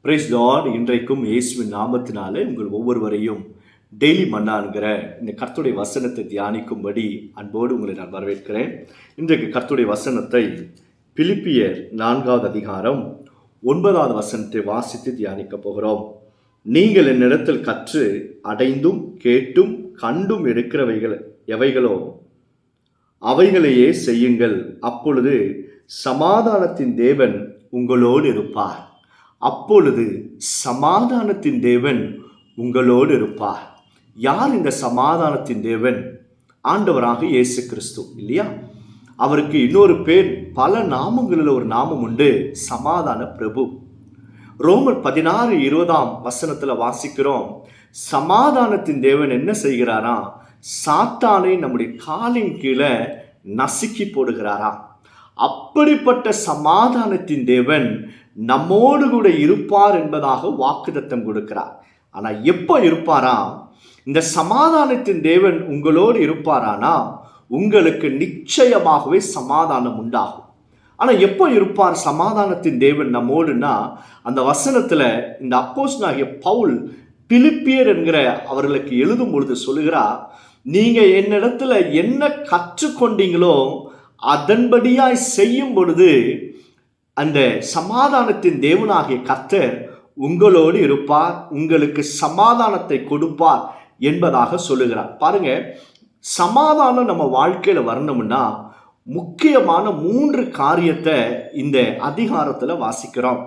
Price Lord. இன்றைக்கும் இயேசுவின் நாமத்தினாலே உங்கள் ஒவ்வொருவரையும் டெய்லி மன்னாங்கிற இந்த கர்த்தருடைய வசனத்தை தியானிக்கும்படி அன்போடு உங்களை நான் வரவேற்கிறேன். இன்றைக்கு கர்த்தருடைய வசனத்தை பிலிப்பியர் 4வது அதிகாரம் 9வது வசனத்தை வாசித்து தியானிக்க போகிறோம். நீங்கள் என்னிடத்தில் கற்று அடைந்தும் கேட்டும் கண்டும் இருக்கிறவைகள் எவைகளோ அவைகளையே செய்யுங்கள், அப்பொழுது சமாதானத்தின் தேவன் உங்களோடு இருப்பார். அப்பொழுது சமாதானத்தின் தேவன் உங்களோடு இருப்பார். யார் இந்த சமாதானத்தின் தேவன்? ஆண்டவராக இயேசு கிறிஸ்து இல்லையா? அவருக்கு இன்னொரு பேர், பல நாமங்களில் ஒரு நாமம் உண்டு, சமாதான பிரபு. ரோமர் 16:20 வாசிக்கிறோம், சமாதானத்தின் தேவன் என்ன செய்கிறாரா? சாத்தானை நம்முடைய காலின் கீழே நசுக்கி போடுகிறாரா? அப்படிப்பட்ட சமாதானத்தின் தேவன் நம்மோடு கூட இருப்பார் என்பதாக வாக்குத்தத்தம் கொடுக்கிறார். ஆனால் எப்போ இருப்பாரா? இந்த சமாதானத்தின் தேவன் உங்களோடு இருப்பாரானா உங்களுக்கு நிச்சயமாகவே சமாதானம் உண்டாகும். ஆனால் எப்போ இருப்பார் சமாதானத்தின் தேவன் நம்மோடுனா, அந்த வசனத்தில் இந்த அப்போஸ்தலனாகிய பவுல் பிலிப்பியர் என்கிற அவர்களுக்கு எழுதும் பொழுது சொல்லுகிறார், நீங்கள் என்னிடத்துல என்ன கற்றுக்கொண்டீங்களோ அதன்படியாய் செய்யும் பொழுது அந்த சமாதானத்தின் தேவனாகிய கர்த்தர் உங்களோடு இருப்பார், உங்களுக்கு சமாதானத்தை கொடுப்பார் என்பதாக சொல்லுகிறார். பாருங்க, சமாதானம் நம்ம வாழ்க்கையில வரணும்னா முக்கியமான 3 காரியத்தை இந்த அதிகாரத்தில் வாசிக்கிறோம்.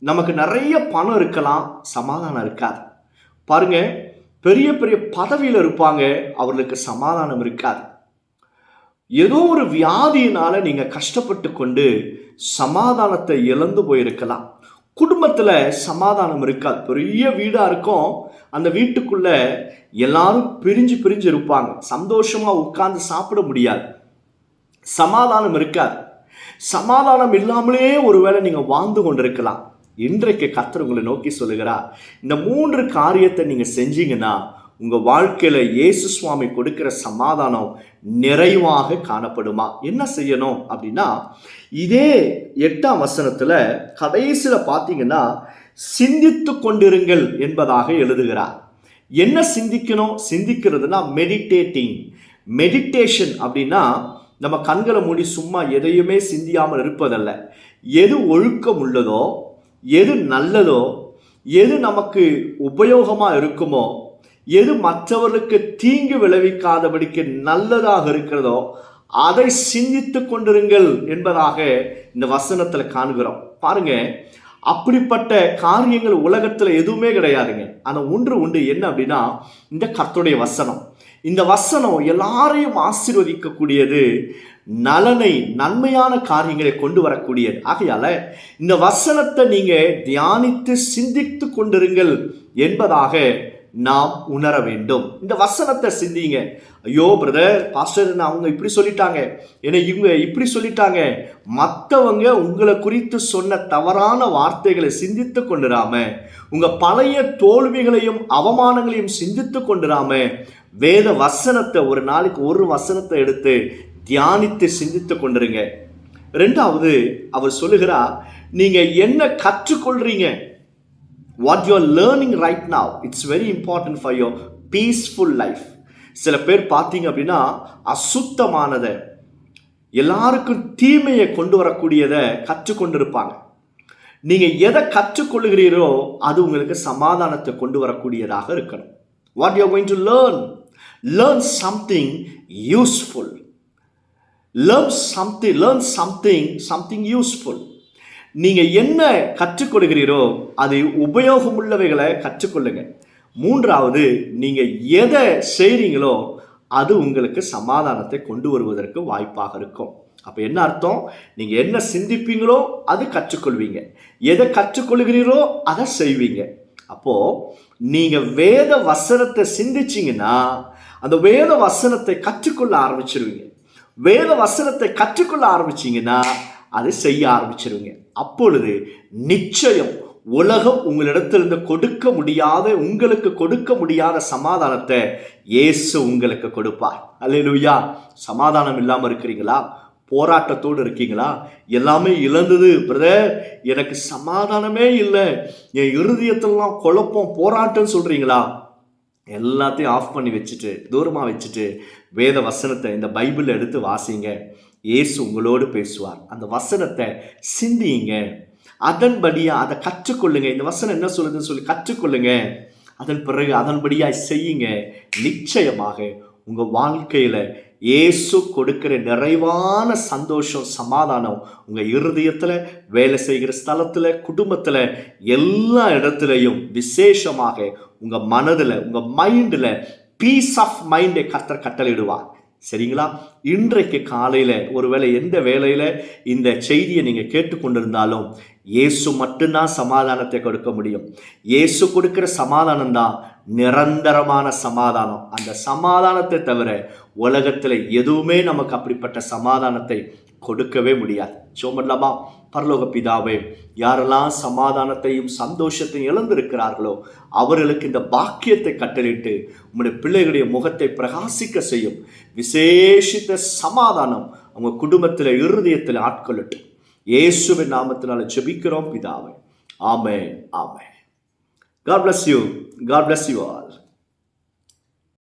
நமக்கு நிறைய பணம் இருக்கலாம், சமாதானம் இருக்காது. பாருங்க, பெரிய பெரிய பதவியில் இருப்பாங்க, அவர்களுக்கு சமாதானம் இருக்காது. ஏதோ ஒரு வியாதியினால நீங்க கஷ்டப்பட்டு கொண்டு சமாதானத்தை இழந்து போயிருக்கலாம். குடும்பத்தில் சமாதானம் இருக்காது. பெரிய வீடா இருக்கும், அந்த வீட்டுக்குள்ள எல்லாரும் பிரிஞ்சு பிரிஞ்சு இருப்பாங்க, சந்தோஷமா உட்கார்ந்து சாப்பிட முடியாது, சமாதானம் இருக்காது. சமாதானம் இல்லாமலே ஒருவேளை நீங்க வாழ்ந்து கொண்டிருக்கலாம். இன்றைக்கு கர்த்தர் உங்களை நோக்கி சொல்லுகிறார், இந்த 3 காரியத்தை நீங்க செஞ்சீங்கன்னா உங்க வாழ்க்கையில இயேசு சுவாமி கொடுக்கிற சமாதானம் நிறைவாக காணப்படுமா? என்ன செய்யணும் அப்படின்னா, இதே 8ஆம் வசனத்துல கடைசியில பார்த்தீங்கன்னா, சிந்தித்து கொண்டிருங்கள் என்பதாக எழுதுகிறார். என்ன சிந்திக்கணும்? சிந்திக்கிறதுனா மெடிடேஷன் அப்படின்னா நம்ம கண்களை மூடி சும்மா எதையுமே சிந்தியாமல் இருப்பதல்ல. எது ஒழுக்கம் உள்ளதோ, எது நல்லதோ, எது நமக்கு உபயோகமா இருக்குமோ, எது மற்றவர்களுக்கு தீங்கு விளைவிக்காதபடிக்கு நல்லதாக இருக்கிறதோ அதை சிந்தித்து கொண்டிருங்கள் என்பதாக இந்த வசனத்துல காண்கிறோம். பாருங்க, அப்படிப்பட்ட காரியங்கள் உலகத்துல எதுவுமே கிடையாதுங்க. ஆனா ஒன்று உண்டு, என்ன அப்படின்னா இந்த கர்த்தருடைய வசனம். இந்த வசனம் எல்லாரையும் ஆசீர்வதிக்கக்கூடியது, நன்மையான காரியங்களை கொண்டு வரக்கூடியது. ஆகையால இந்த வசனத்தை நீங்க தியானித்து சிந்தித்து கொண்டிருங்கள் என்பதாக நாம் உணர வேண்டும். இந்த வசனத்தை சிந்திங்க. ஐயோ பிரதர், பாஸ்டர் அவங்க இப்படி சொல்லிட்டாங்க, என்னை இவங்க இப்படி சொல்லிட்டாங்க, மற்றவங்க உங்களை குறித்து சொன்ன தவறான வார்த்தைகளை சிந்தித்து கொண்டிராம, உங்க பழைய தோல்விகளையும் அவமானங்களையும் சிந்தித்து கொண்டிராம, வேத வசனத்தை ஒரு நாளைக்கு ஒரு வசனத்தை எடுத்து தியானித்து சிந்தித்து கொண்டிருங்க. 2வது அவர் சொல்லுகிறார், நீங்க என்ன கற்றுக்கொள்றீங்க? What you are learning right now, it's very important for your peaceful life. சில பேர் பார்த்தீங்க அப்படின்னா அசுத்தமானதை, எல்லாருக்கும் தீமையை கொண்டு வரக்கூடியதை கற்றுக்கொண்டிருப்பாங்க. நீங்க எதை கற்றுக்கொள்கிறீரோ அது உங்களுக்கு சமாதானத்தை கொண்டு வரக்கூடியதாக இருக்கணும். What you are going to learn something useful. Learn something useful. நீங்க என்ன கற்றுக்கொள்கிறீரோ அது உபயோகமுள்ளவைகளை கற்றுக்கொள்ளுங்க. 3வது, நீங்க எதை செய்றீங்களோ அது உங்களுக்கு சமாதானத்தை கொண்டு வருவதற்கு வாய்ப்பாக இருக்கும். அப்ப என்ன அர்த்தம்? நீங்க என்ன சிந்திப்பீங்களோ அது கற்றுக்கொள்வீங்க, எதை கற்றுக்கொள்கிறீரோ அதை செய்வீங்க. அப்போ நீங்க வேத வசனத்தை சிந்திச்சீங்கன்னா அந்த வேத வசனத்தை கற்றுக்கொள்ள ஆரம்பிச்சிருவீங்க. வேத வசனத்தை கற்றுக்கொள்ள ஆரம்பிச்சீங்கன்னா அதை செய்ய ஆரம்பிச்சிருவீங்க. அப்பொழுது நிச்சயம் உலகம் உங்களிடத்திலிருந்து உங்களுக்கு கொடுக்க முடியாத சமாதானத்தை இயேசு உங்களுக்கு கொடுப்பார். அல்லேலூயா. சமாதானம் இல்லாமல் இருக்கிறீங்களா? போராட்டத்தோடு இருக்கீங்களா? எல்லாமே இழந்தது பிரதர், எனக்கு சமாதானமே இல்லை, என் இருதயத்திலலாம் குழப்பம் போராட்டம் சொல்றீங்களா? எல்லாத்தையும் ஆஃப் பண்ணி வச்சுட்டு, தூரமாக வச்சுட்டு, வேத வசனத்தை, இந்த பைபிளை எடுத்து வாசிங்க. இயேசு உங்களோடு பேசுவார். அந்த வசனத்தை சிந்தியுங்க, அதன்படியா அதை கற்றுக்கொள்ளுங்க. இந்த வசனம் என்ன சொல்லுதுன்னு சொல்லி கற்றுக்கொள்ளுங்க. அதன் பிறகு அதன்படியாய் செய்யுங்க. நிச்சயமாக உங்க வாழ்க்கையில இயேசு கொடுக்கிற நிறைவான சந்தோஷம், சமாதானம் உங்க இருதயத்துல, வேலை செய்கிற ஸ்தலத்துல, குடும்பத்துல, எல்லா இடத்துலையும் விசேஷமாக உங்க மனதுல, உங்க மைண்ட்ல பீஸ் ஆஃப் மைண்டை கர்த்தர் கட்டளையிடுவார். சரிங்களா? இன்றைக்கு காலையில ஒருவேளை எந்த வேலையில இந்த செய்தியை நீங்க கேட்டுக்கொண்டிருந்தாலும், இயேசு மட்டும்தான் சமாதானத்தை கொடுக்க முடியும். இயேசு கொடுக்கிற சமாதானம் தான் நிரந்தரமான சமாதானம். அந்த சமாதானத்தை தவிர உலகத்துல எதுவுமே நமக்கு அப்படிப்பட்ட சமாதானத்தை கொடுக்கவே முடியாது. சோமல்லாமா? பரலோக பிதாவே, யாரெல்லாம் சமாதானத்தையும் சந்தோஷத்தையும் இழந்திருக்கிறார்களோ அவர்களுக்கு இந்த பாக்கியத்தை கட்டளிட்டு உங்களுடைய பிள்ளைகளுடைய முகத்தை பிரகாசிக்க செய்யும் விசேஷித்த சமாதானம் அவங்க குடும்பத்தில், இருதயத்தில் ஆட்கொள்ளட்டும். இயேசுவின் நாமத்தினால ஜெபிக்கிறோம் பிதாவே. ஆமென், ஆமென். God bless you. God bless you all.